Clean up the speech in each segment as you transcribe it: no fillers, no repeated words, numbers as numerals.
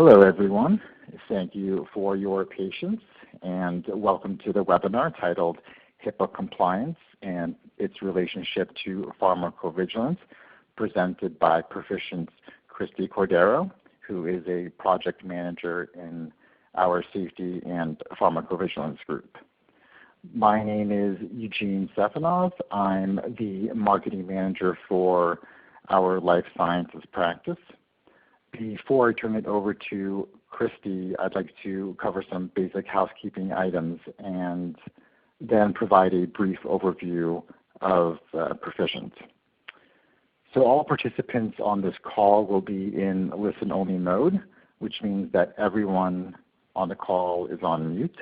Hello, everyone. Thank you for your patience, and welcome to the webinar titled HIPAA Compliance and its Relationship to Pharmacovigilance, presented by Perficient's Christie Cordero, who is a project manager in our Safety and Pharmacovigilance group. My name is Eugene Stefanov. I'm the marketing manager for our life sciences practice. Before I turn it over to Christy, I'd like to cover some basic housekeeping items and then provide a brief overview of Perficient. So all participants on this call will be in listen-only mode, which means that everyone on the call is on mute.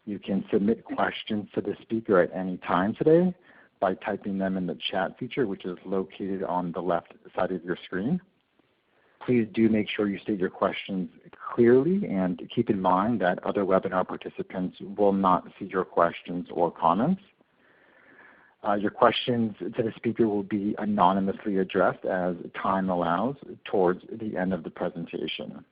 You can submit questions to the speaker at any time today by typing them in the chat feature, which is located on the left side of your screen. Please do make sure you state your questions clearly, and keep in mind that other webinar participants will not see your questions or comments. Your questions to the speaker will be anonymously addressed as time allows towards the end of the presentation.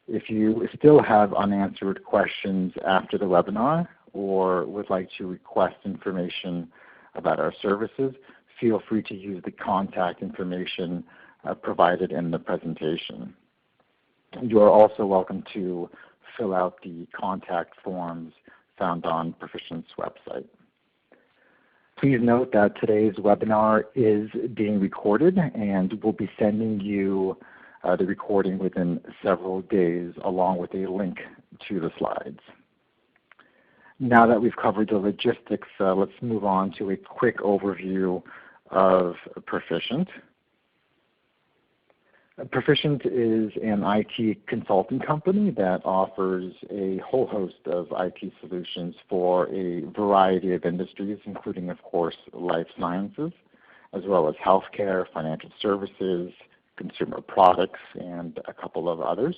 If you still have unanswered questions after the webinar or would like to request information about our services, feel free to use the contact information provided in the presentation. You are also welcome to fill out the contact forms found on Perficient's website. Please note that today's webinar is being recorded, and we'll be sending you the recording within several days along with a link to the slides. Now that we've covered the logistics, let's move on to a quick overview of Perficient. Perficient is an IT consulting company that offers a whole host of IT solutions for a variety of industries, including, of course, life sciences, as well as healthcare, financial services, consumer products, and a couple of others.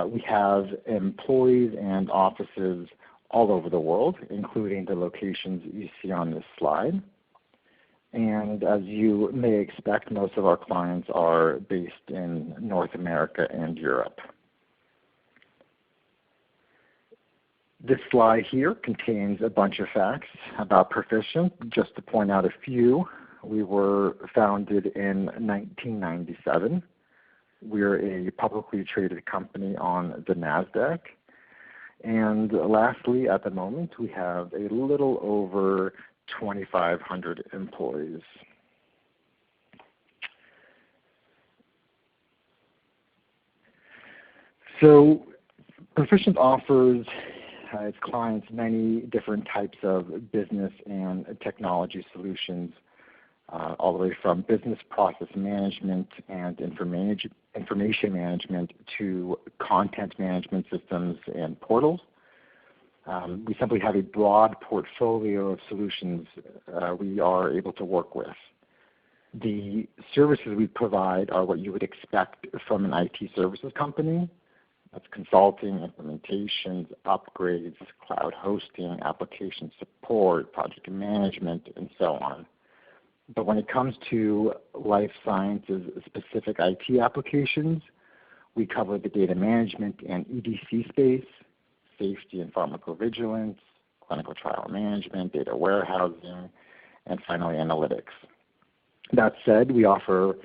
We have employees and offices all over the world, including the locations you see on this slide. And as you may expect, most of our clients are based in North America and Europe. This slide here contains a bunch of facts about Perficient. Just to point out a few, we were founded in 1997. We're a publicly traded company on the NASDAQ. And lastly, at the moment, we have a little over 2,500 employees. So Perficient offers its clients many different types of business and technology solutions, all the way from business process management and information management to content management systems and portals. We simply have a broad portfolio of solutions we are able to work with. The services we provide are what you would expect from an IT services company. That's consulting, implementations, upgrades, cloud hosting, application support, project management, and so on. But when it comes to life sciences specific IT applications, we cover the data management and EDC space, safety and pharmacovigilance, clinical trial management, data warehousing, and finally analytics. That said, we offer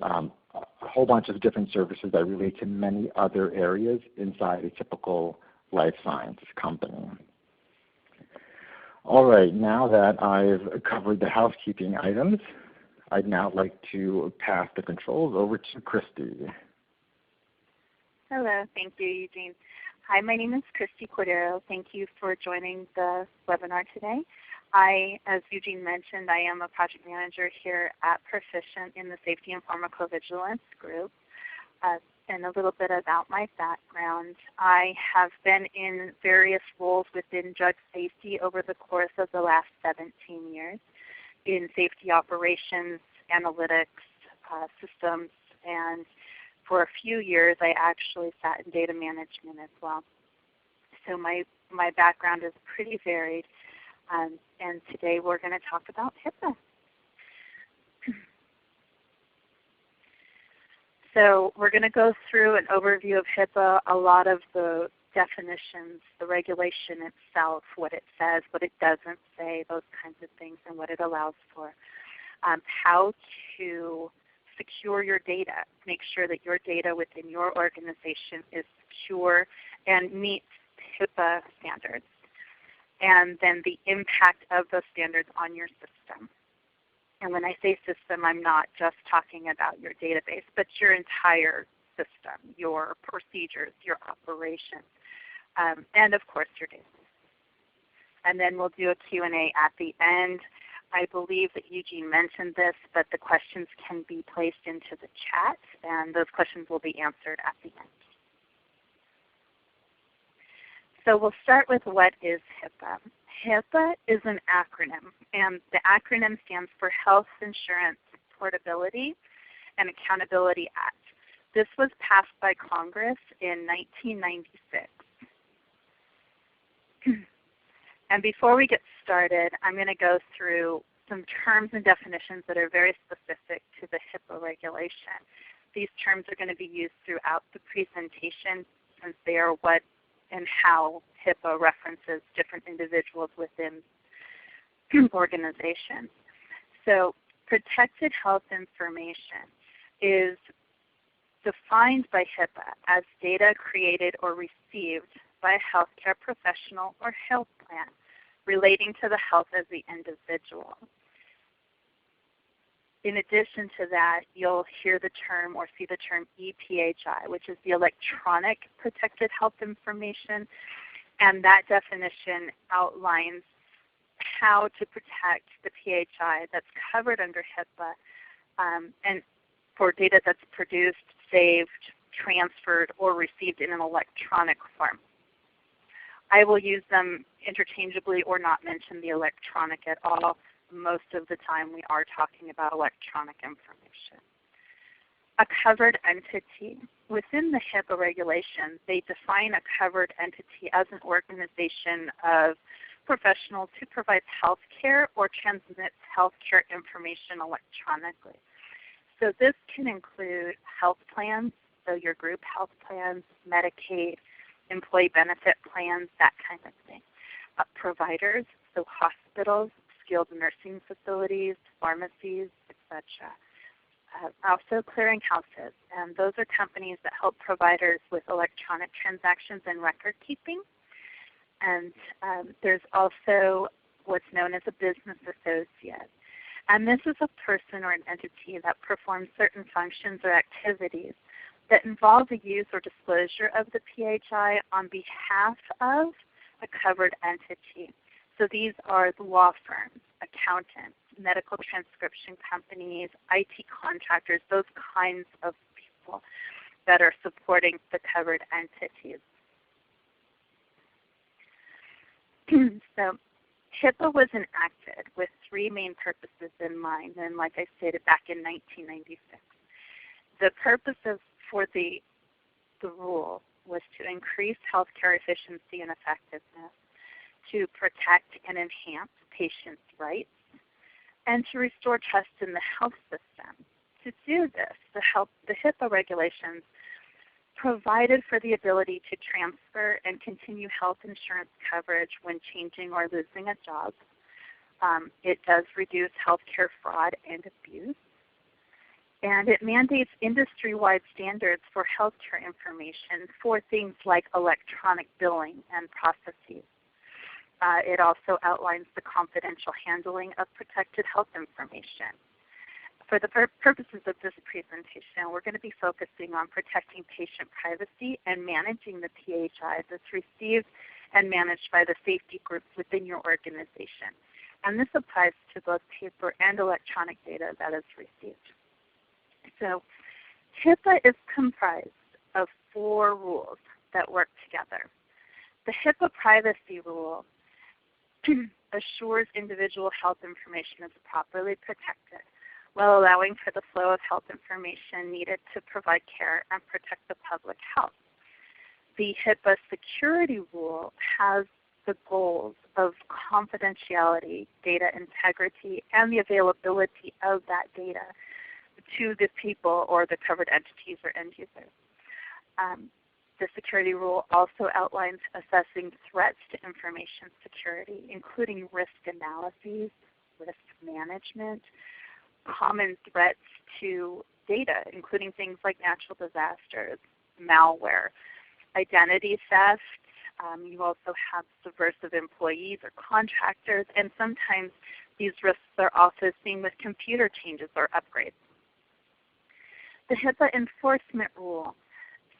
a whole bunch of different services that relate to many other areas inside a typical life sciences company. All right, now that I've covered the housekeeping items, I'd now like to pass the controls over to Christy. Hello, thank you, Eugene. Hi, my name is Christie Cordero. Thank you for joining the webinar today. As Eugene mentioned, I am a project manager here at Perficient in the Safety and Pharmacovigilance group. And a little bit about my background. I have been in various roles within drug safety over the course of the last 17 years in safety operations, analytics, systems, and for a few years I actually sat in data management as well. So my background is pretty varied, and today we're going to talk about HIPAA. So we're going to go through an overview of HIPAA, a lot of the definitions, the regulation itself, what it says, what it doesn't say, those kinds of things, and what it allows for. How to secure your data, make sure that your data within your organization is secure and meets HIPAA standards. And then the impact of those standards on your system. And when I say system, I'm not just talking about your database, but your entire system, your procedures, your operations, and of course your data. And then we'll do a Q&A at the end. I believe that Eugene mentioned this, but the questions can be placed into the chat, and those questions will be answered at the end. So we'll start with what is HIPAA. HIPAA is an acronym, and the acronym stands for Health Insurance Portability and Accountability Act. This was passed by Congress in 1996. And before we get started, I'm going to go through some terms and definitions that are very specific to the HIPAA regulation. These terms are going to be used throughout the presentation since they are what and how HIPAA references different individuals within organizations. So protected health information is defined by HIPAA as data created or received by a healthcare professional or health plan relating to the health of the individual. In addition to that, you'll hear the term or see the term EPHI, which is the electronic protected health information, and that definition outlines how to protect the PHI that's covered under HIPAA and for data that's produced, saved, transferred, or received in an electronic form. I will use them interchangeably or not mention the electronic at all. Most of the time we are talking about electronic information. A covered entity. Within the HIPAA regulations, they define a covered entity as an organization of professionals who provides health care or transmits health care information electronically. So this can include health plans, so your group health plans, Medicaid, employee benefit plans, that kind of thing. Providers, so hospitals, skilled nursing facilities, pharmacies, etc. Also clearinghouses, and those are companies that help providers with electronic transactions and record keeping. And there's also what's known as a business associate. And this is a person or an entity that performs certain functions or activities that involve the use or disclosure of the PHI on behalf of a covered entity. So these are the law firms, accountants, medical transcription companies, IT contractors, those kinds of people that are supporting the covered entities. So HIPAA was enacted with three main purposes in mind, and like I stated back in 1996. The purpose for the rule was to increase healthcare efficiency and effectiveness, to protect and enhance patients' rights, and to restore trust in the health system. To do this, the HIPAA regulations provided for the ability to transfer and continue health insurance coverage when changing or losing a job. It does reduce healthcare fraud and abuse. And it mandates industry-wide standards for healthcare information for things like electronic billing and processes. It also outlines the confidential handling of protected health information. For the purposes of this presentation, we're going to be focusing on protecting patient privacy and managing the PHI that's received and managed by the safety groups within your organization. And this applies to both paper and electronic data that is received. So HIPAA is comprised of 4 rules that work together. The HIPAA privacy rule assures individual health information is properly protected while allowing for the flow of health information needed to provide care and protect the public health. The HIPAA security rule has the goals of confidentiality, data integrity, and the availability of that data to the people or the covered entities or end users. The security rule also outlines assessing threats to information security, including risk analyses, risk management, common threats to data, including things like natural disasters, malware, identity theft. You also have subversive employees or contractors, and sometimes these risks are also seen with computer changes or upgrades. The HIPAA enforcement rule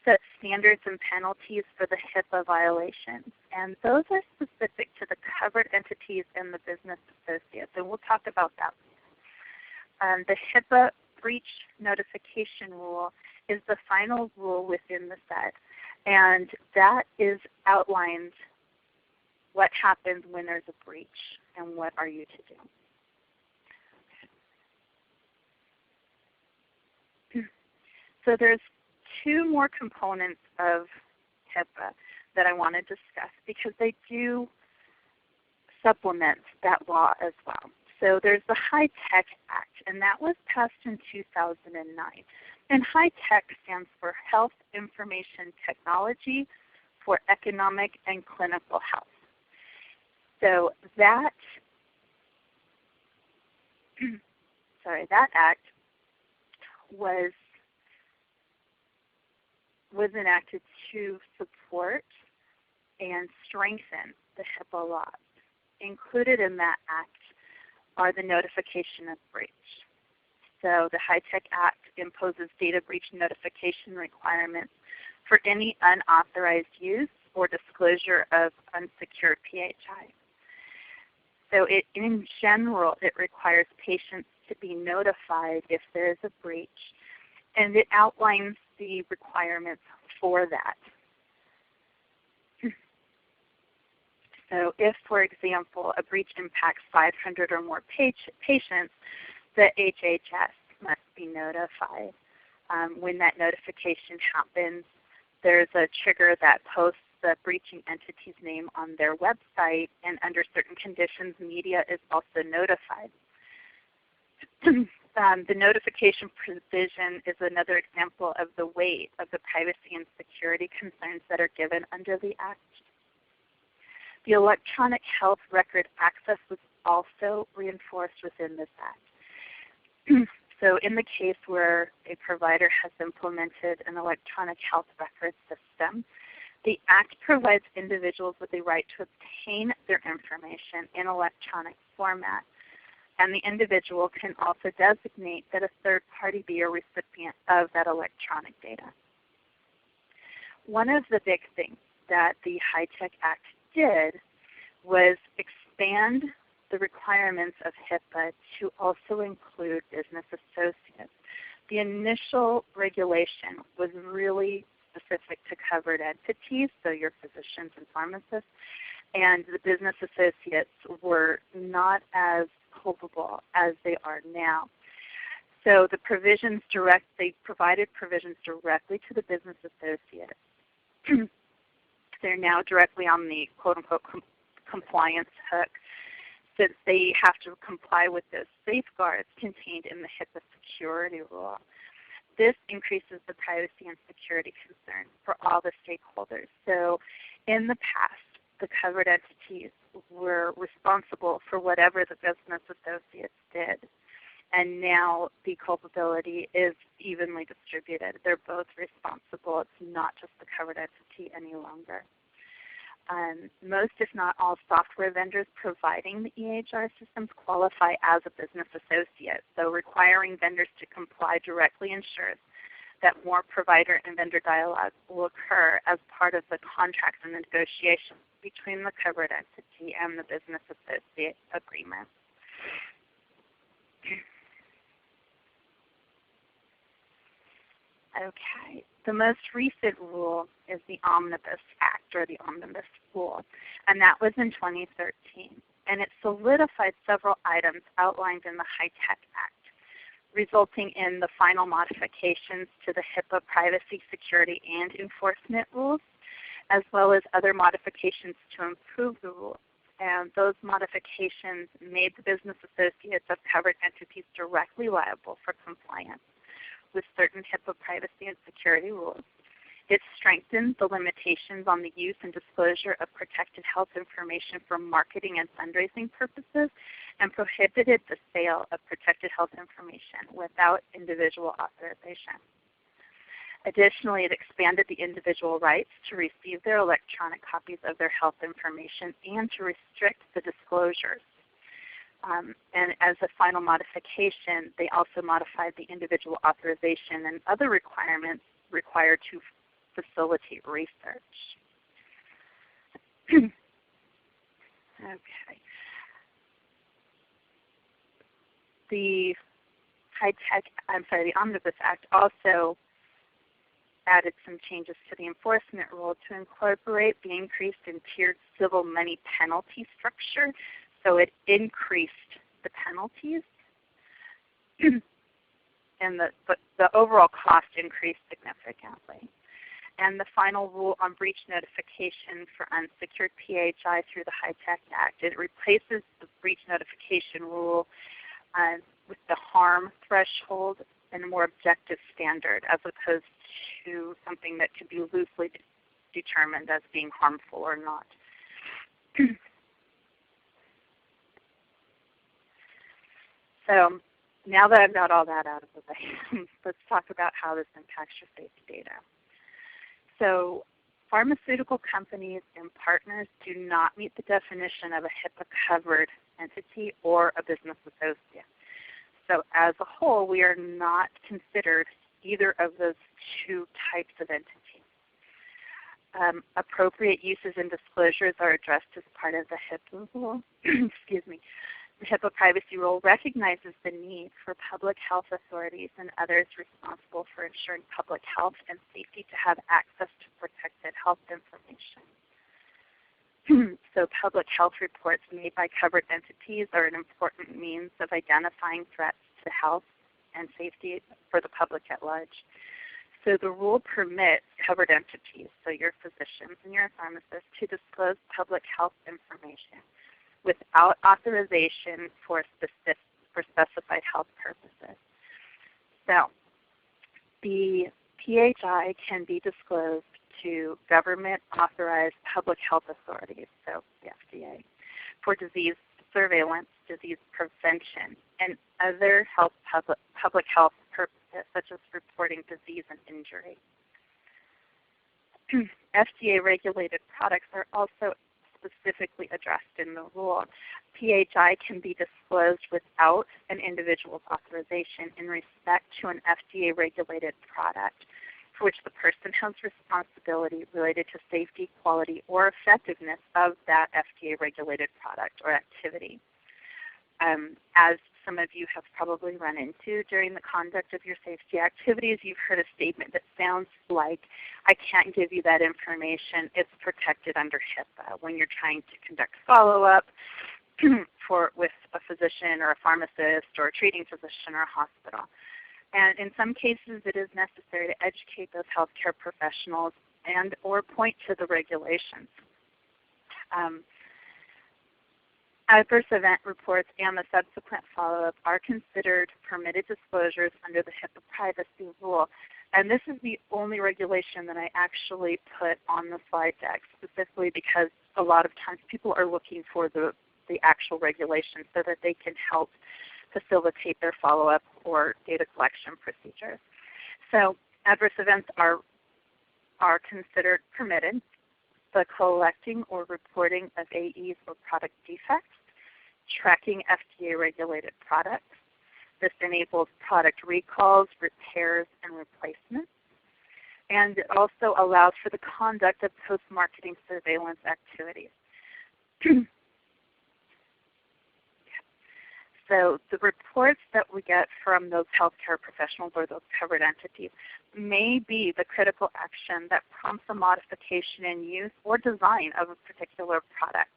sets standards and penalties for the HIPAA violations, and those are specific to the covered entities and the business associates, and we'll talk about that. The HIPAA breach notification rule is the final rule within the set, and that outlines what happens when there's a breach and what are you to do. So there's two more components of HIPAA that I want to discuss because they do supplement that law as well. So there's the HITECH Act, and that was passed in 2009. And HITECH stands for Health Information Technology for Economic and Clinical Health. So that act was enacted to support and strengthen the HIPAA laws. Included in that act are the notification of breach. So the HITECH Act imposes data breach notification requirements for any unauthorized use or disclosure of unsecured PHI. So in general, it requires patients to be notified if there is a breach, and it outlines the requirements for that. So if, for example, a breach impacts 500 or more patients, the HHS must be notified. When that notification happens, there's a trigger that posts the breaching entity's name on their website, and under certain conditions, media is also notified. The notification provision is another example of the weight of the privacy and security concerns that are given under the Act. The electronic health record access was also reinforced within this Act. So in the case where a provider has implemented an electronic health record system, the Act provides individuals with the right to obtain their information in electronic format, and the individual can also designate that a third party be a recipient of that electronic data. One of the big things that the HITECH Act did was expand the requirements of HIPAA to also include business associates. The initial regulation was really specific to covered entities, so your physicians and pharmacists, and the business associates were not as culpable as they are now. So the provisions they provided provisions directly to the business associate. They're now directly on the quote-unquote compliance hook, since they have to comply with those safeguards contained in the HIPAA security rule. This increases the privacy and security concerns for all the stakeholders. So in the past, the covered entities were responsible for whatever the business associates did. And now the culpability is evenly distributed. They're both responsible. It's not just the covered entity any longer. Most, if not all, software vendors providing the EHR systems qualify as a business associate. So requiring vendors to comply directly ensures that more provider and vendor dialogue will occur as part of the contracts and the negotiations between the covered entity and the business associate agreement. Okay, the most recent rule is the Omnibus Act, or the Omnibus Rule, and that was in 2013. And it solidified several items outlined in the HITECH Act, resulting in the final modifications to the HIPAA privacy, security, and enforcement rules, as well as other modifications to improve the rules. And those modifications made the business associates of covered entities directly liable for compliance with certain HIPAA privacy and security rules. It strengthened the limitations on the use and disclosure of protected health information for marketing and fundraising purposes, and prohibited the sale of protected health information without individual authorization. Additionally, it expanded the individual rights to receive their electronic copies of their health information and to restrict the disclosures. And as a final modification, they also modified the individual authorization and other requirements required to facilitate research. Okay. The Omnibus Act also added some changes to the enforcement rule to incorporate the increased and tiered civil money penalty structure. So it increased the penalties, and the overall cost increased significantly. And the final rule on breach notification for unsecured PHI through the HITECH Act. It replaces the breach notification rule with the harm threshold and a more objective standard, as opposed to something that could be loosely determined as being harmful or not. So now that I've got all that out of the way, let's talk about how this impacts your safety data. So pharmaceutical companies and partners do not meet the definition of a HIPAA-covered entity or a business associate. So as a whole, we are not considered either of those two types of entities. Appropriate uses and disclosures are addressed as part of the HIPAA rule. Excuse me. The HIPAA privacy rule recognizes the need for public health authorities and others responsible for ensuring public health and safety to have access to protected health information. So public health reports made by covered entities are an important means of identifying threats to health and safety for the public at large. So the rule permits covered entities, so your physicians and your pharmacists, to disclose public health information without authorization for specified health purposes. So the PHI can be disclosed to government-authorized public health authorities, so the FDA, for disease surveillance, disease prevention, and other public health purposes, such as reporting disease and injury. FDA-regulated products are also specifically addressed in the rule. PHI can be disclosed without an individual's authorization in respect to an FDA-regulated product for which the person has responsibility related to safety, quality, or effectiveness of that FDA-regulated product or activity. As some of you have probably run into during the conduct of your safety activities, you've heard a statement that sounds like, I can't give you that information, it's protected under HIPAA, when you're trying to conduct follow-up with a physician or a pharmacist or a treating physician or a hospital. And in some cases, it is necessary to educate those healthcare professionals and or point to the regulations. Adverse event reports and the subsequent follow-up are considered permitted disclosures under the HIPAA privacy rule. And this is the only regulation that I actually put on the slide deck, specifically because a lot of times people are looking for the actual regulation so that they can help facilitate their follow-up or data collection procedures. So adverse events are considered permitted. The collecting or reporting of AEs or product defects, tracking FDA-regulated products. This enables product recalls, repairs, and replacements. And it also allows for the conduct of post-marketing surveillance activities. So the reports that we get from those healthcare professionals or those covered entities may be the critical action that prompts a modification in use or design of a particular product.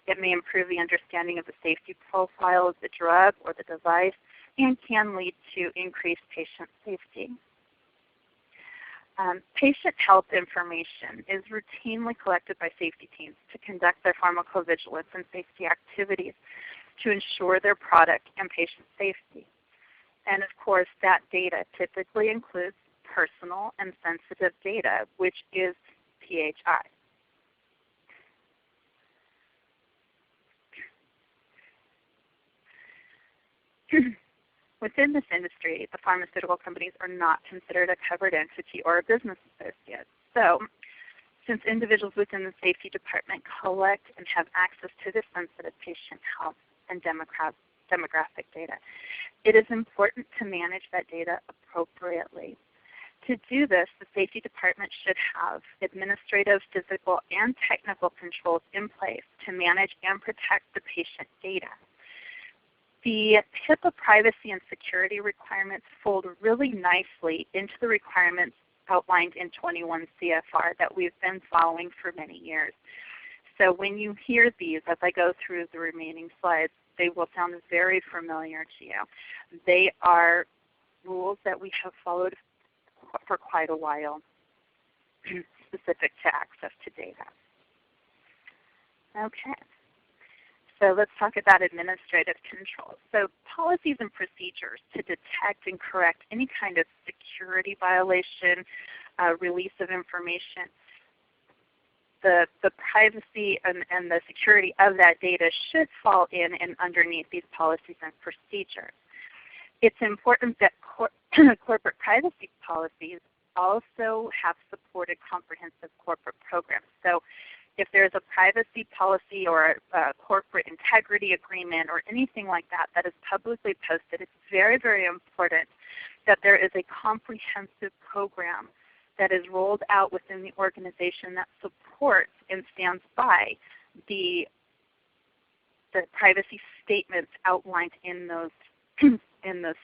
It may improve the understanding of the safety profile of the drug or the device and can lead to increased patient safety. Patient health information is routinely collected by safety teams to conduct their pharmacovigilance and safety activities to ensure their product and patient safety. And of course, that data typically includes personal and sensitive data, which is PHI. Within this industry, the pharmaceutical companies are not considered a covered entity or a business associate. So, since individuals within the safety department collect and have access to this sensitive patient health and demographic data, it is important to manage that data appropriately. To do this, the safety department should have administrative, physical, and technical controls in place to manage and protect the patient data. The HIPAA privacy and security requirements fold really nicely into the requirements outlined in 21 CFR that we've been following for many years. So when you hear these, as I go through the remaining slides, they will sound very familiar to you. They are rules that we have followed for quite a while, specific to access to data. Okay. So let's talk about administrative controls. So policies and procedures to detect and correct any kind of security violation, release of information. The privacy and the security of that data should fall in and underneath these policies and procedures. It's important that corporate privacy policies also have supported comprehensive corporate programs. So if there's a privacy policy or a corporate integrity agreement or anything like that that is publicly posted, it's very, very important that there is a comprehensive program that is rolled out within the organization that supports and stands by the privacy statements outlined in those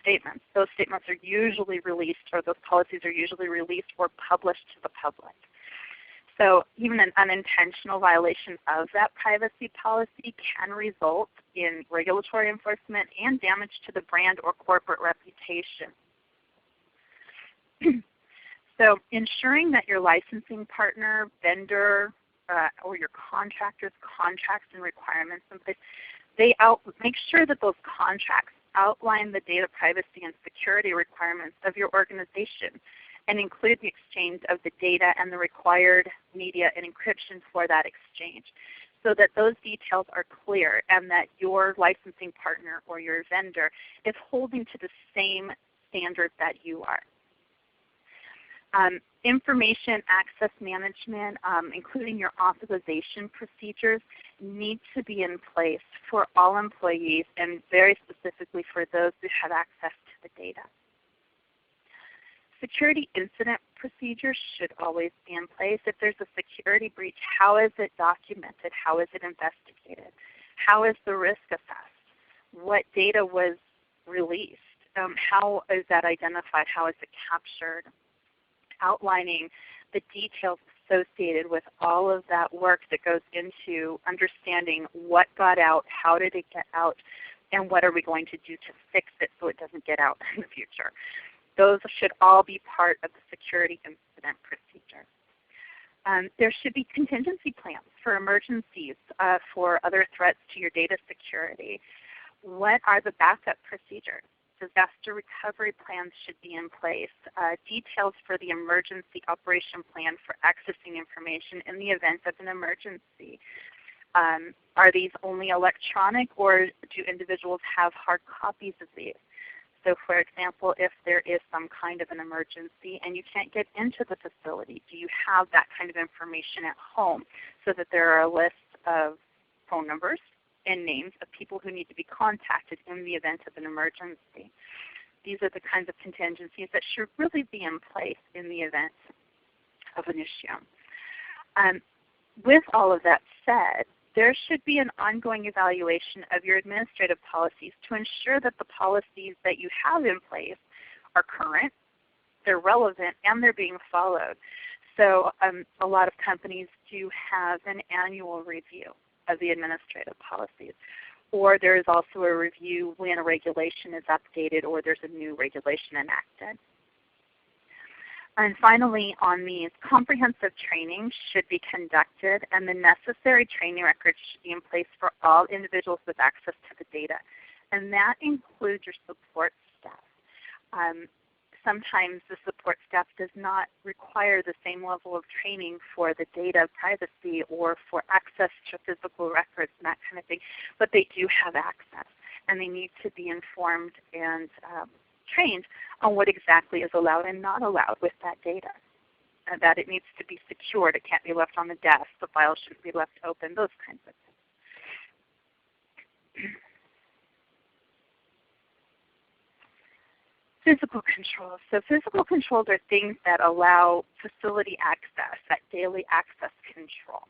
statements. Those statements are usually released, or those policies are usually released or published to the public. So even an unintentional violation of that privacy policy can result in regulatory enforcement and damage to the brand or corporate reputation. So ensuring that your licensing partner, vendor, or your contractor's contracts and requirements in place, make sure that those contracts outline the data privacy and security requirements of your organization and include the exchange of the data and the required media and encryption for that exchange, so that those details are clear and that your licensing partner or your vendor is holding to the same standards that you are. Information access management, including your authorization procedures, need to be in place for all employees and very specifically for those who have access to the data. Security incident procedures should always be in place. If there's a security breach, how is it documented? How is it investigated? How is the risk assessed? What data was released? How is that identified? How is it captured? Outlining the details associated with all of that work that goes into understanding what got out, how did it get out, and what are we going to do to fix it so it doesn't get out in the future. Those should all be part of the security incident procedure. There should be contingency plans for emergencies, for other threats to your data security. What are the backup procedures? Disaster recovery plans should be in place. Details for the emergency operation plan for accessing information in the event of an emergency. Are these only electronic, or do individuals have hard copies of these? So for example, if there is some kind of an emergency and you can't get into the facility, do you have that kind of information at home so that there are a list of phone numbers and names of people who need to be contacted in the event of an emergency? These are the kinds of contingencies that should really be in place in the event of an issue. With all of that said, there should be an ongoing evaluation of your administrative policies to ensure that the policies that you have in place are current, they're relevant, and they're being followed. So a lot of companies do have an annual review of the administrative policies. Or there is also a review when a regulation is updated or there's a new regulation enacted. And finally, on these, comprehensive training should be conducted, and the necessary training records should be in place for all individuals with access to the data. And that includes your support staff. Sometimes the support staff does not require the same level of training for the data privacy or for access to physical records and that kind of thing, but they do have access, and they need to be informed and trained on what exactly is allowed and not allowed with that data. And that it needs to be secured. It can't be left on the desk. The files shouldn't be left open, those kinds of things. Physical controls. So physical controls are things that allow facility access, that daily access control.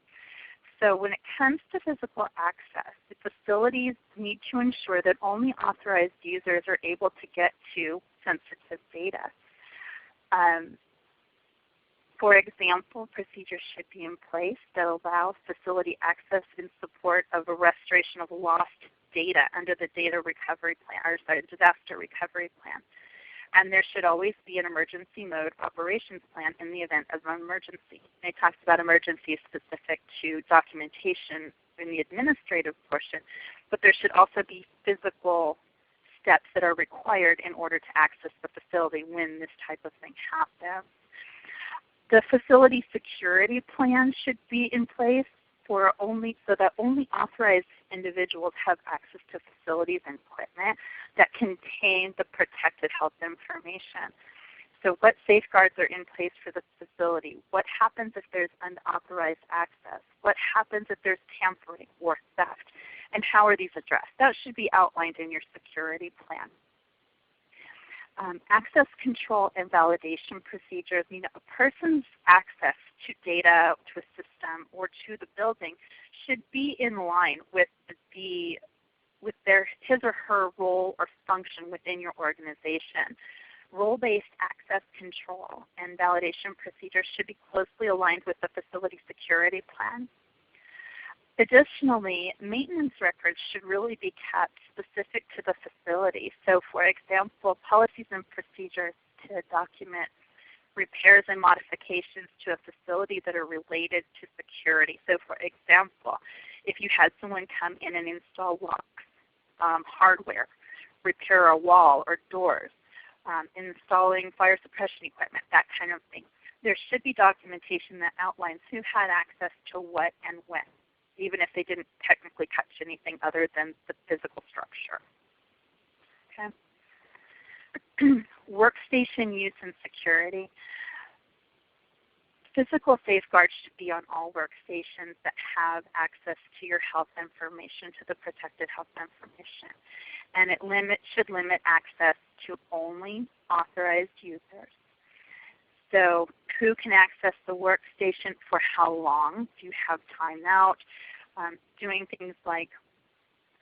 So when it comes to physical access, the facilities need to ensure that only authorized users are able to get to sensitive data. For example, procedures should be in place that allow facility access in support of a restoration of lost data under the data recovery plan, or sorry, disaster recovery plan. And there should always be an emergency mode operations plan in the event of an emergency. And I talked about emergencies specific to documentation in the administrative portion, but there should also be physical steps that are required in order to access the facility when this type of thing happens. The facility security plan should be in place so that only authorized individuals have access to facilities and equipment that contain the protected health information. So what safeguards are in place for the facility? What happens if there's unauthorized access? What happens if there's tampering or theft? And how are these addressed? That should be outlined in your security plan. Access control and validation procedures mean a person's access to data, to a system, or to the building should be in line with his or her role or function within your organization. Role-based access control and validation procedures should be closely aligned with the facility security plan. Additionally, maintenance records should really be kept specific to the facility. So for example, policies and procedures to document repairs and modifications to a facility that are related to security. So for example, if you had someone come in and install locks, hardware, repair a wall or doors, installing fire suppression equipment, that kind of thing, there should be documentation that outlines who had access to what and when, even if they didn't technically touch anything other than the physical structure. Okay. Workstation use and security. Physical safeguards should be on all workstations that have access to your health information, to the protected health information. And it should limit access to only authorized users. So who can access the workstation for how long? Do you have timeout? Doing things like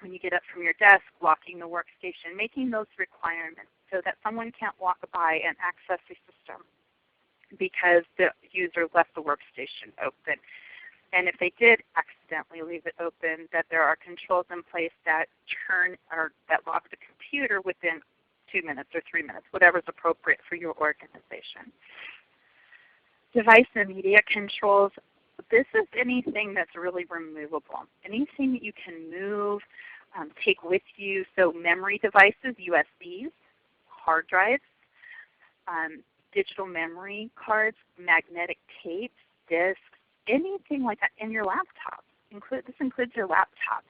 when you get up from your desk, locking the workstation, making those requirements so that someone can't walk by and access the system because the user left the workstation open. And if they did accidentally leave it open, that there are controls in place that lock the computer within 2 minutes or 3 minutes, whatever is appropriate for your organization. Device and media controls. This is anything that's really removable. Anything that you can move, take with you. So memory devices, USBs, hard drives, digital memory cards, magnetic tapes, disks, anything like that, and your laptop. This includes your laptop.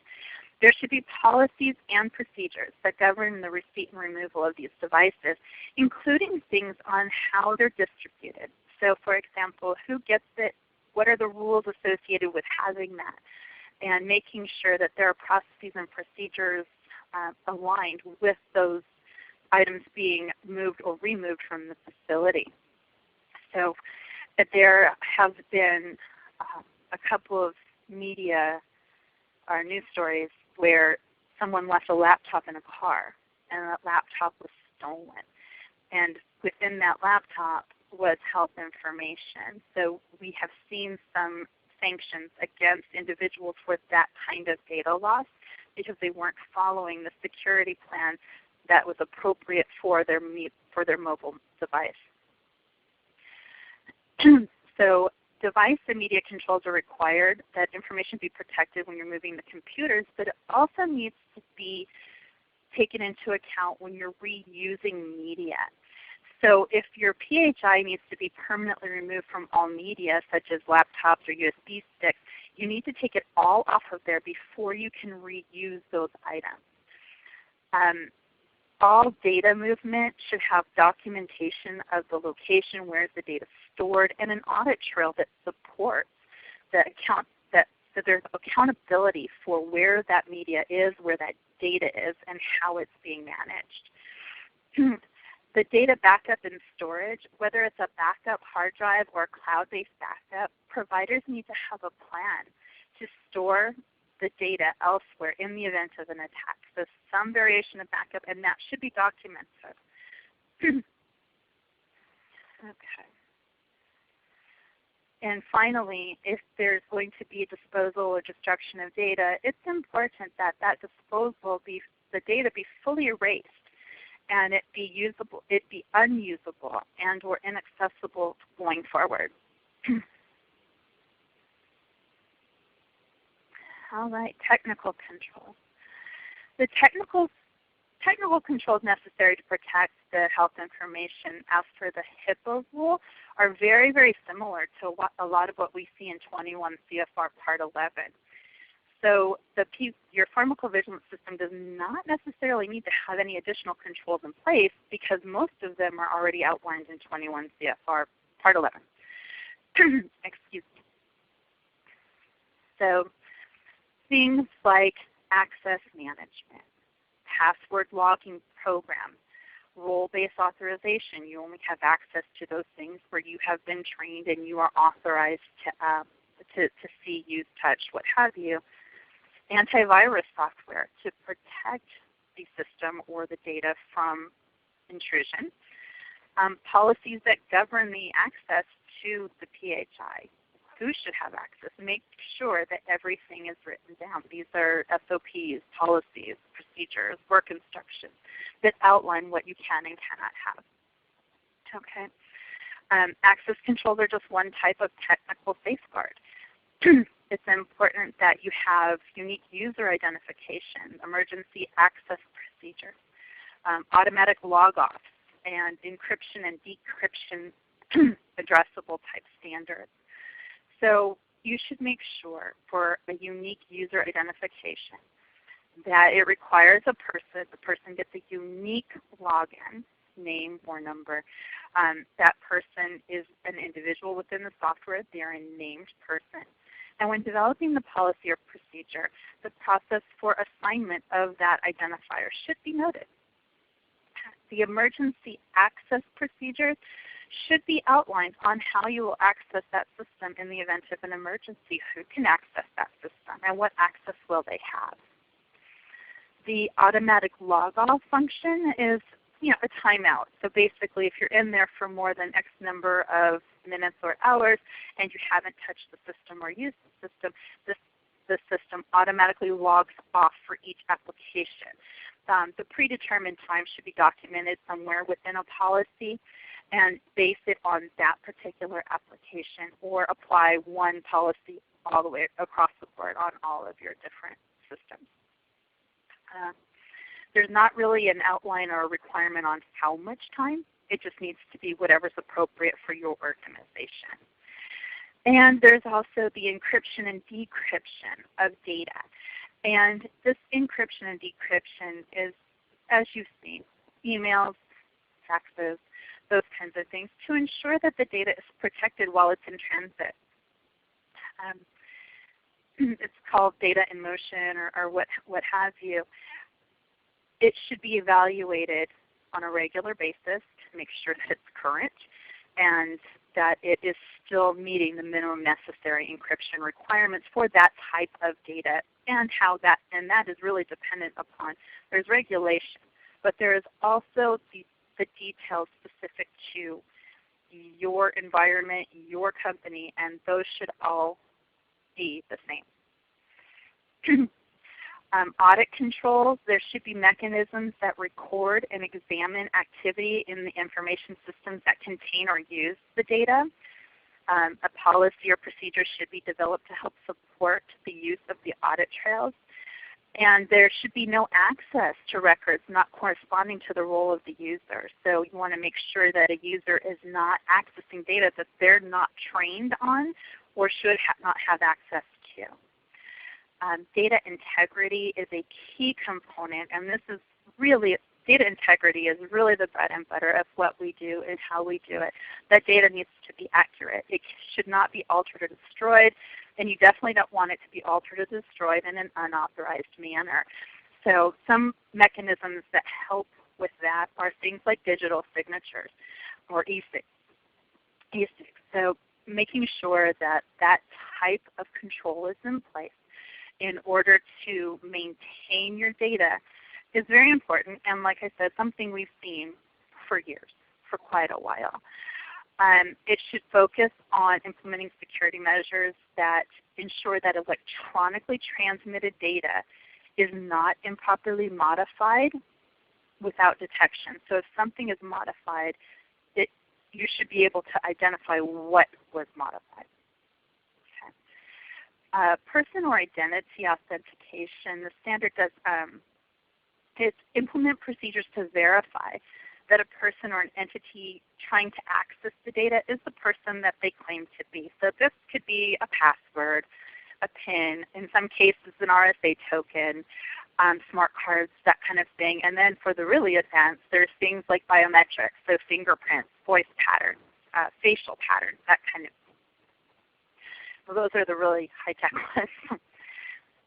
There should be policies and procedures that govern the receipt and removal of these devices, including things on how they're distributed. So for example, who gets it? What are the rules associated with having that? And making sure that there are processes and procedures aligned with those items being moved or removed from the facility. So there have been a couple of media or news stories where someone left a laptop in a car and that laptop was stolen. And within that laptop was health information. So we have seen some sanctions against individuals for that kind of data loss because they weren't following the security plan that was appropriate for their mobile device. So device and media controls are required that information be protected when you're moving the computers, but it also needs to be taken into account when you're reusing media. So if your PHI needs to be permanently removed from all media, such as laptops or USB sticks, you need to take it all off of there before you can reuse those items. All data movement should have documentation of the location where the data is stored and an audit trail that supports that there's accountability for where that media is, where that data is, and how it's being managed. The data backup and storage, whether it's a backup hard drive or a cloud-based backup, providers need to have a plan to store the data elsewhere in the event of an attack. So some variation of backup, and that should be documented. Okay. And finally, if there's going to be disposal or destruction of data, it's important that that disposal the data be fully erased and it be unusable and or inaccessible going forward. All right, technical controls. The technical controls necessary to protect the health information as per the HIPAA rule are very, very similar to a lot of what we see in 21 CFR Part 11. So your pharmacovigilance system does not necessarily need to have any additional controls in place because most of them are already outlined in 21 CFR Part 11. Excuse me. So things like access management, password logging programs, role-based authorization. You only have access to those things where you have been trained and you are authorized to see, use, touch, what have you. Antivirus software to protect the system or the data from intrusion. Policies that govern the access to the PHI. Who should have access? Make sure that everything is written down. These are SOPs, policies, procedures, work instructions that outline what you can and cannot have. Okay. Access controls are just one type of technical safeguard. It's important that you have unique user identification, emergency access procedures, automatic log-offs, and encryption and decryption addressable type standards. So you should make sure for a unique user identification that it requires the person gets a unique login, name or number. That person is an individual within the software. They are a named person. And when developing the policy or procedure, the process for assignment of that identifier should be noted. The emergency access procedures should be outlined on how you will access that system in the event of an emergency. Who can access that system and what access will they have? The automatic log-off function is a timeout. So basically if you're in there for more than X number of minutes or hours and you haven't touched the system or used the system, the system automatically logs off for each application. The predetermined time should be documented somewhere within a policy and base it on that particular application or apply one policy all the way across the board on all of your different systems. There's not really an outline or a requirement on how much time. It just needs to be whatever's appropriate for your organization. And there's also the encryption and decryption of data. And this encryption and decryption is, as you've seen, emails, faxes, those kinds of things, to ensure that the data is protected while it's in transit. It's called data in motion or what have you. It should be evaluated on a regular basis to make sure that it's current and that it is still meeting the minimum necessary encryption requirements for that type of data, and that is really dependent upon, there's regulation, but there is also the details specific to your environment, your company, and those should all be the same. Audit controls, there should be mechanisms that record and examine activity in the information systems that contain or use the data. A policy or procedure should be developed to help support the use of the audit trails. And there should be no access to records not corresponding to the role of the user. So you want to make sure that a user is not accessing data that they're not trained on or should not have access to. Data integrity is a key component, and this is really, data integrity is really the bread and butter of what we do and how we do it. That data needs to be accurate. It should not be altered or destroyed, and you definitely don't want it to be altered or destroyed in an unauthorized manner. So some mechanisms that help with that are things like digital signatures or e-sigs. So making sure that that type of control is in place in order to maintain your data is very important, and like I said, something we've seen for years, for quite a while. It should focus on implementing security measures that ensure that electronically transmitted data is not improperly modified without detection. So if something is modified, you should be able to identify what was modified. Okay. Person or identity authentication, the standard does implement procedures to verify that a person or an entity trying to access the data is the person that they claim to be. So this could be a password, a PIN, in some cases an RSA token, smart cards, that kind of thing. And then for the really advanced, there's things like biometrics, so fingerprints, voice patterns, facial patterns, that kind of thing. Well, those are the really high-tech ones.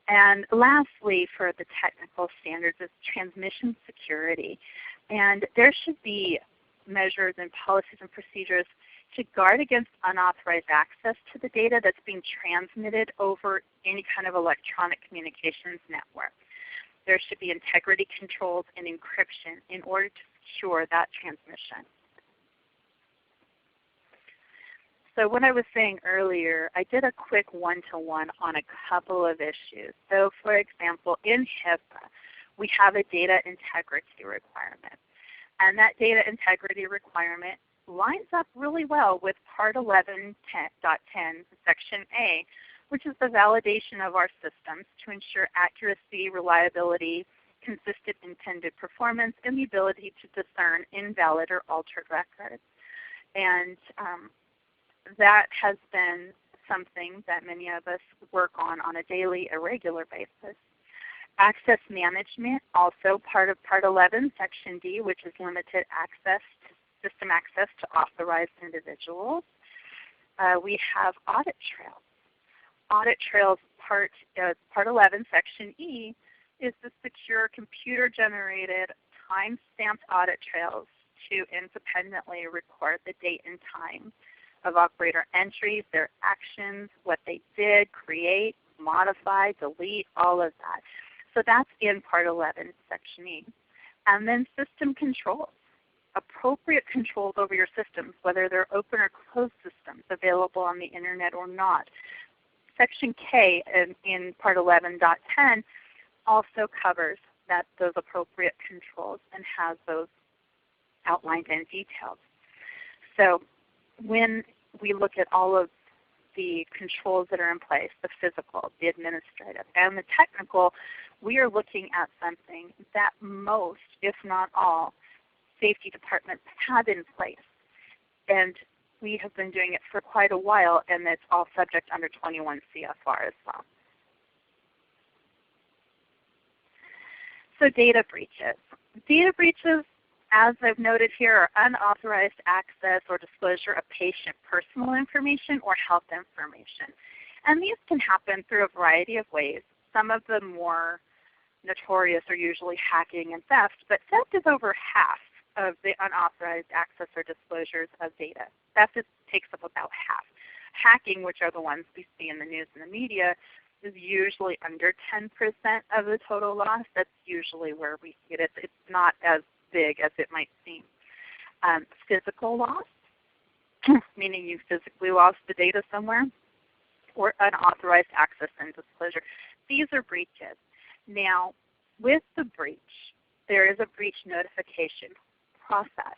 And lastly, for the technical standards, is transmission security. And there should be measures and policies and procedures to guard against unauthorized access to the data that's being transmitted over any kind of electronic communications network. There should be integrity controls and encryption in order to secure that transmission. So what I was saying earlier, I did a quick one-to-one on a couple of issues. So for example, in HIPAA, we have a data integrity requirement. And that data integrity requirement lines up really well with Part 11.10, Section A, which is the validation of our systems to ensure accuracy, reliability, consistent intended performance, and the ability to discern invalid or altered records. And that has been something that many of us work on a daily, irregular basis. Access management, also part of Part 11, Section D, which is limited access to system access to authorized individuals. We have audit trails. Audit trails, Part 11, Section E, is the secure computer-generated time-stamped audit trails to independently record the date and time of operator entries, their actions, what they did, create, modify, delete, all of that. So that's in Part 11, Section E. And then system controls, appropriate controls over your systems, whether they're open or closed systems available on the Internet or not. Section K in Part 11.10 also covers those appropriate controls and has those outlined in detail. So when we look at all of the controls that are in place, the physical, the administrative, and the technical, we are looking at something that most, if not all, safety departments have in place. And we have been doing it for quite a while, and it's all subject under 21 CFR as well. So data breaches. Data breaches, as I've noted here, are unauthorized access or disclosure of patient personal information or health information. And these can happen through a variety of ways. Some of the more notorious are usually hacking and theft, but theft is over half of the unauthorized access or disclosures of data. Theft takes up about half. Hacking, which are the ones we see in the news and the media, is usually under 10% of the total loss. That's usually where we see it. It's not as big as it might seem. Physical loss, meaning you physically lost the data somewhere, or unauthorized access and disclosure. These are breaches. Now, with the breach, there is a breach notification process.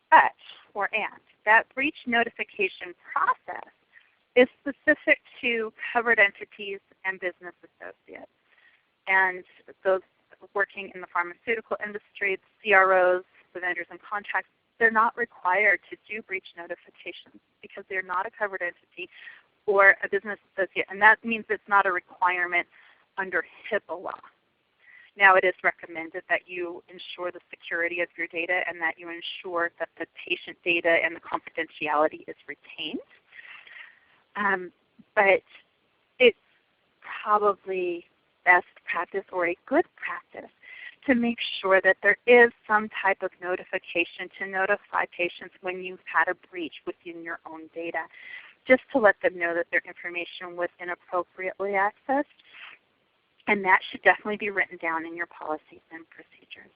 But, that breach notification process is specific to covered entities and business associates. And those working in the pharmaceutical industry, the CROs, the vendors and contracts, they're not required to do breach notifications because they're not a covered entity or a business associate. And that means it's not a requirement under HIPAA law. Now it is recommended that you ensure the security of your data and that you ensure that the patient data and the confidentiality is retained. But it's probably best practice or a good practice to make sure that there is some type of notification to notify patients when you've had a breach within your own data, just to let them know that their information was inappropriately accessed. And that should definitely be written down in your policies and procedures.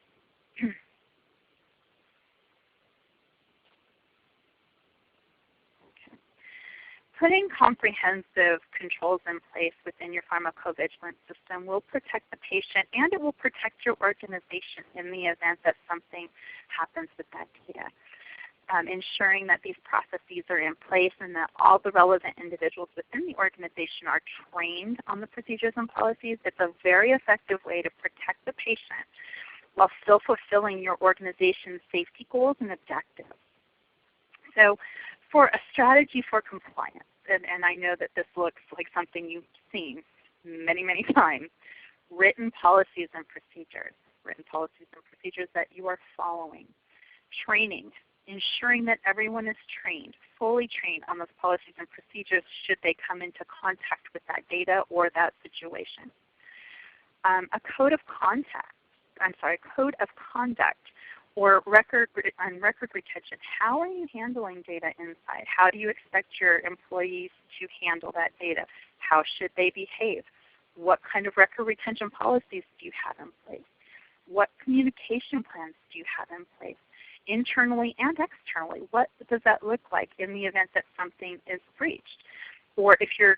Okay. Putting comprehensive controls in place within your pharmacovigilance system will protect the patient and it will protect your organization in the event that something happens with that data. Ensuring that these processes are in place and that all the relevant individuals within the organization are trained on the procedures and policies. It's a very effective way to protect the patient while still fulfilling your organization's safety goals and objectives. So for a strategy for compliance, and I know that this looks like something you've seen many, many times, written policies and procedures that you are following, training, ensuring that everyone is trained, fully trained on those policies and procedures should they come into contact with that data or that situation. A code of conduct or record retention. How are you handling data inside? How do you expect your employees to handle that data? How should they behave? What kind of record retention policies do you have in place? What communication plans do you have in place? Internally and externally, what does that look like in the event that something is breached? Or if you're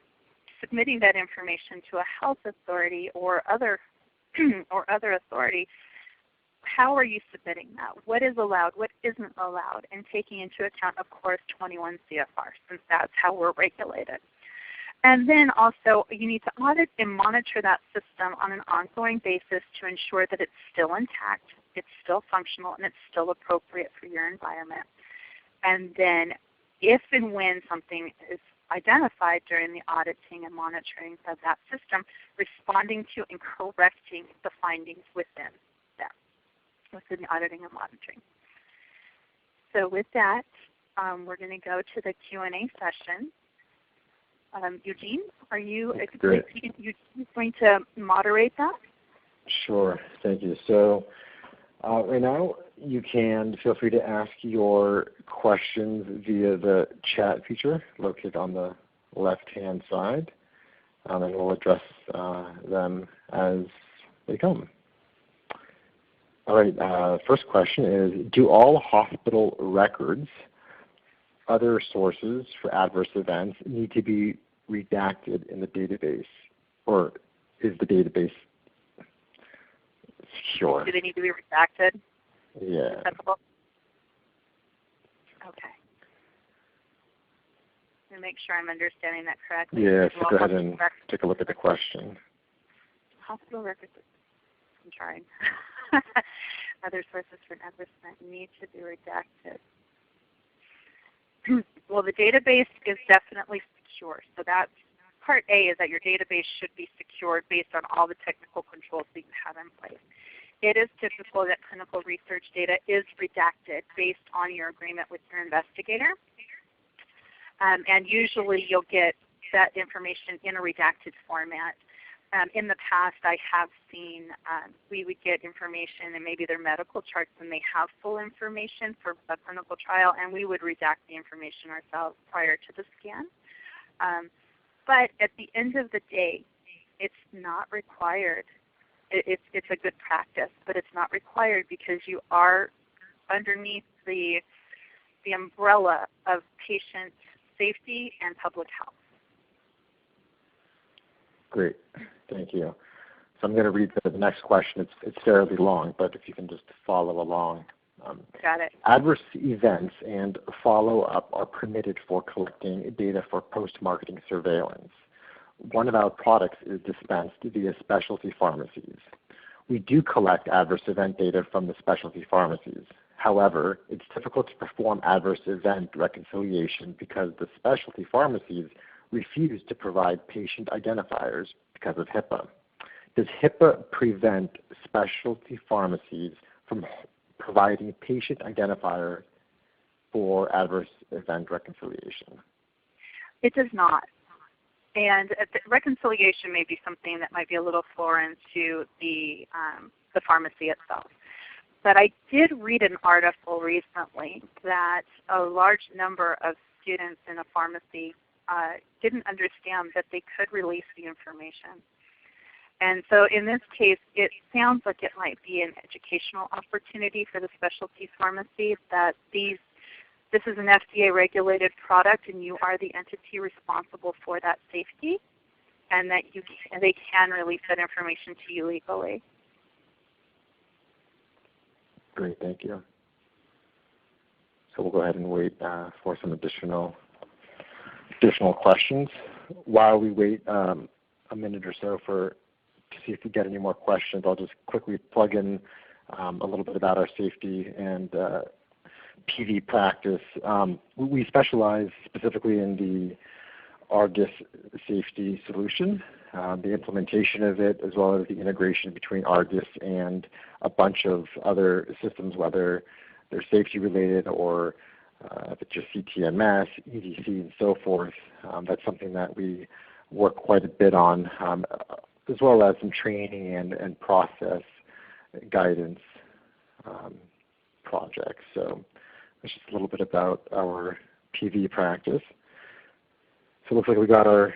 submitting that information to a health authority or other authority, how are you submitting that? What is allowed? What isn't allowed? And taking into account, of course, 21 CFR, since that's how we're regulated. And then also, you need to audit and monitor that system on an ongoing basis to ensure that it's still intact, it's still functional, and it's still appropriate for your environment. And then if and when something is identified during the auditing and monitoring of that system, responding to and correcting the findings within the auditing and monitoring. So with that, we're going to go to the Q&A session. Eugene, are you going to moderate that? Sure, thank you. So right now you can feel free to ask your questions via the chat feature located on the left-hand side, and we'll address them as they come. All right, first question is, do all hospital records, other sources for adverse events, need to be redacted in the database, or is the database secure? Do they need to be redacted? Yeah. Acceptable? Okay. Let me make sure I'm understanding that correctly. Yeah, so go ahead and take a look at the question. Hospital records, I'm trying. Other sources for adverse event need to be redacted. Well, the database is definitely secure. So that's part A, is that your database should be secured based on all the technical controls that you have in place. It is typical that clinical research data is redacted based on your agreement with your investigator. And usually you'll get that information in a redacted format. In the past, I have seen we would get information and maybe their medical charts, and they have full information for a clinical trial, and we would redact the information ourselves prior to the scan. But at the end of the day, it's not required. It's a good practice, but it's not required because you are underneath the umbrella of patient safety and public health. Great, thank you. So I'm going to read the next question. It's fairly long, but if you can just follow along Got it. Adverse events and follow-up are permitted for collecting data for post-marketing surveillance. One of our products is dispensed via specialty pharmacies. We do collect adverse event data from the specialty pharmacies. However, it's difficult to perform adverse event reconciliation because the specialty pharmacies refuse to provide patient identifiers because of HIPAA. Does HIPAA prevent specialty pharmacies from providing patient identifier for adverse event reconciliation? It does not. And reconciliation may be something that might be a little foreign to the pharmacy itself. But I did read an article recently that a large number of students in a pharmacy didn't understand that they could release the information. And so in this case, it sounds like it might be an educational opportunity for the specialty pharmacy that this is an FDA-regulated product and you are the entity responsible for that safety, and that they can release that information to you legally. Great, thank you. So we'll go ahead and wait for some additional questions. While we wait a minute or so to see if we get any more questions, I'll just quickly plug in a little bit about our safety and PV practice. We specialize specifically in the Argus safety solution, the implementation of it, as well as the integration between Argus and a bunch of other systems, whether they're safety related or if it's just CTMS, EDC, and so forth. That's something that we work quite a bit on, as well as some training and process guidance projects. So that's just a little bit about our PV practice. So it looks like we got our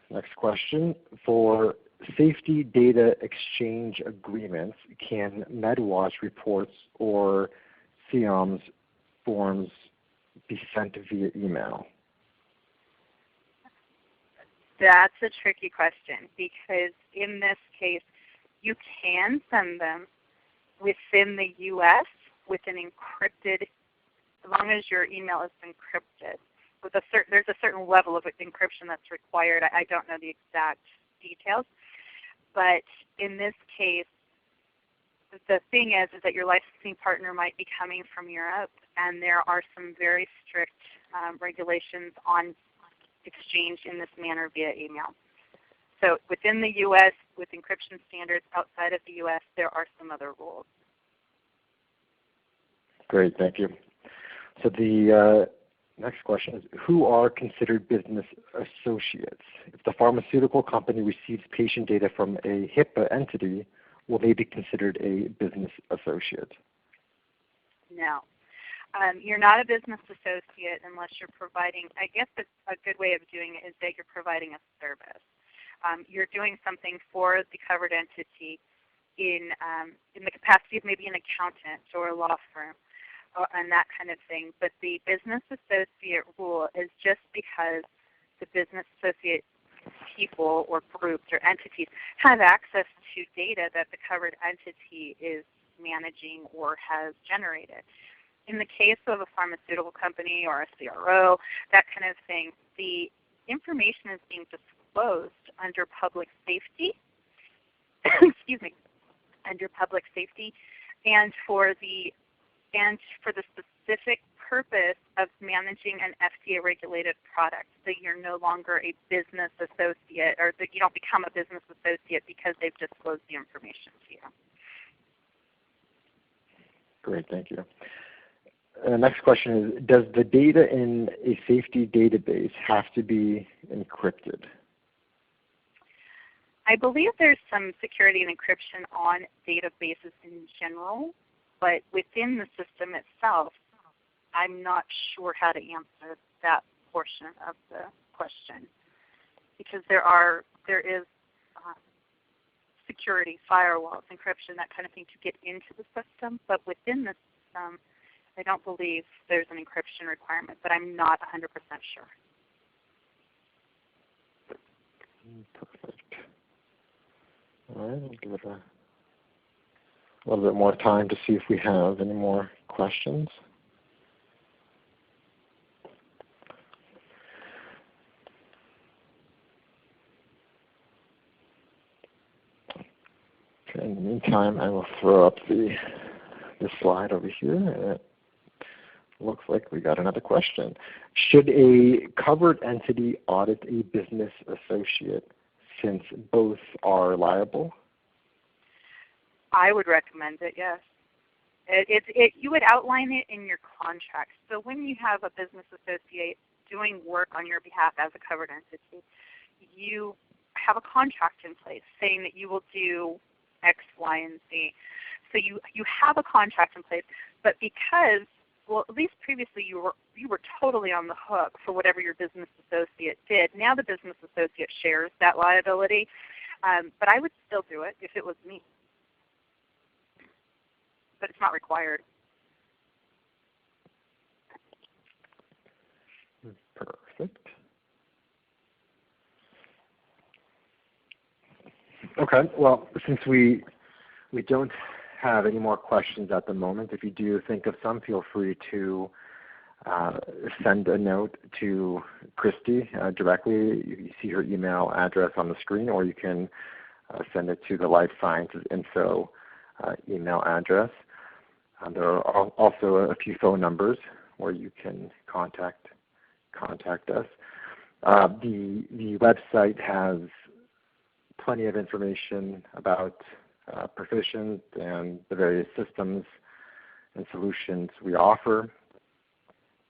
next question. For safety data exchange agreements, can MedWatch reports or CIOMS forms be sent via email? That's a tricky question because in this case, you can send them within the U.S. with an encrypted, as long as your email is encrypted. There's a certain level of encryption that's required. I don't know the exact details. But in this case, the thing is that your licensing partner might be coming from Europe, and there are some very strict regulations on exchange in this manner via email. So within the U.S., with encryption standards, outside of the U.S., there are some other rules. Great, thank you. So the next question is, who are considered business associates? If the pharmaceutical company receives patient data from a HIPAA entity, will they be considered a business associate? No. You're not a business associate unless you're providing, I guess a good way of doing it is that you're providing a service. You're doing something for the covered entity in the capacity of maybe an accountant or a law firm and that kind of thing. But the business associate rule is just because the business associate people or groups or entities have access to data that the covered entity is managing or has generated. In the case of a pharmaceutical company or a CRO, that kind of thing, the information is being disclosed under public safety, excuse me, under public safety, and for the specific purpose of managing an FDA-regulated product. So you're no longer a business associate, or that you don't become a business associate because they've disclosed the information to you. Great, thank you. Next question is, does the data in a safety database have to be encrypted? I believe there's some security and encryption on databases in general, but within the system itself, I'm not sure how to answer that portion of the question because there is security, firewalls, encryption, that kind of thing to get into the system, but within the system, I don't believe there's an encryption requirement, but I'm not 100% sure. Perfect. All right, I'll give it a little bit more time to see if we have any more questions. Okay, in the meantime, I will throw up the slide over here. It looks like we got another question. Should a covered entity audit a business associate since both are liable? I would recommend it, yes. You would outline it in your contract. So when you have a business associate doing work on your behalf as a covered entity, you have a contract in place saying that you will do X, Y, and Z. So you have a contract in place, but because, well, at least previously you were totally on the hook for whatever your business associate did. Now the business associate shares that liability, but I would still do it if it was me. But it's not required. Perfect. Okay, well, since we don't have any more questions at the moment, if you do think of some, feel free to send a note to Christi directly. You see her email address on the screen, or you can send it to the Life Sciences Info email address. There are also a few phone numbers where you can contact us. The website has plenty of information about Perficient and the various systems and solutions we offer.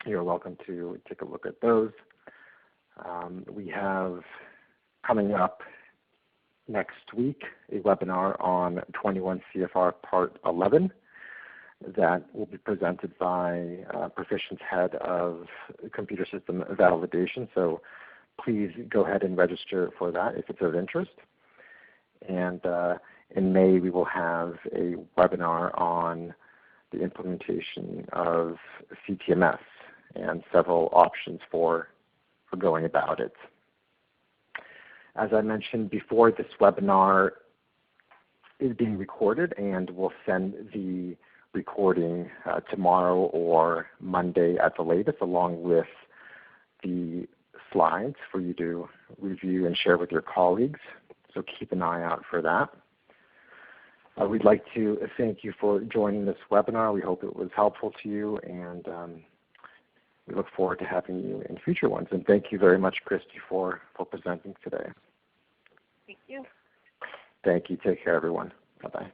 You're welcome to take a look at those. We have coming up next week a webinar on 21 CFR Part 11 that will be presented by Perficient's head of computer system validation. So please go ahead and register for that if it's of interest. And in May, we will have a webinar on the implementation of CTMS and several options for going about it. As I mentioned before, this webinar is being recorded, and we'll send the recording tomorrow or Monday at the latest, along with the slides for you to review and share with your colleagues. So keep an eye out for that. We'd like to thank you for joining this webinar. We hope it was helpful to you, and we look forward to having you in future ones. And thank you very much, Christi, for presenting today. Thank you. Thank you. Take care, everyone. Bye-bye.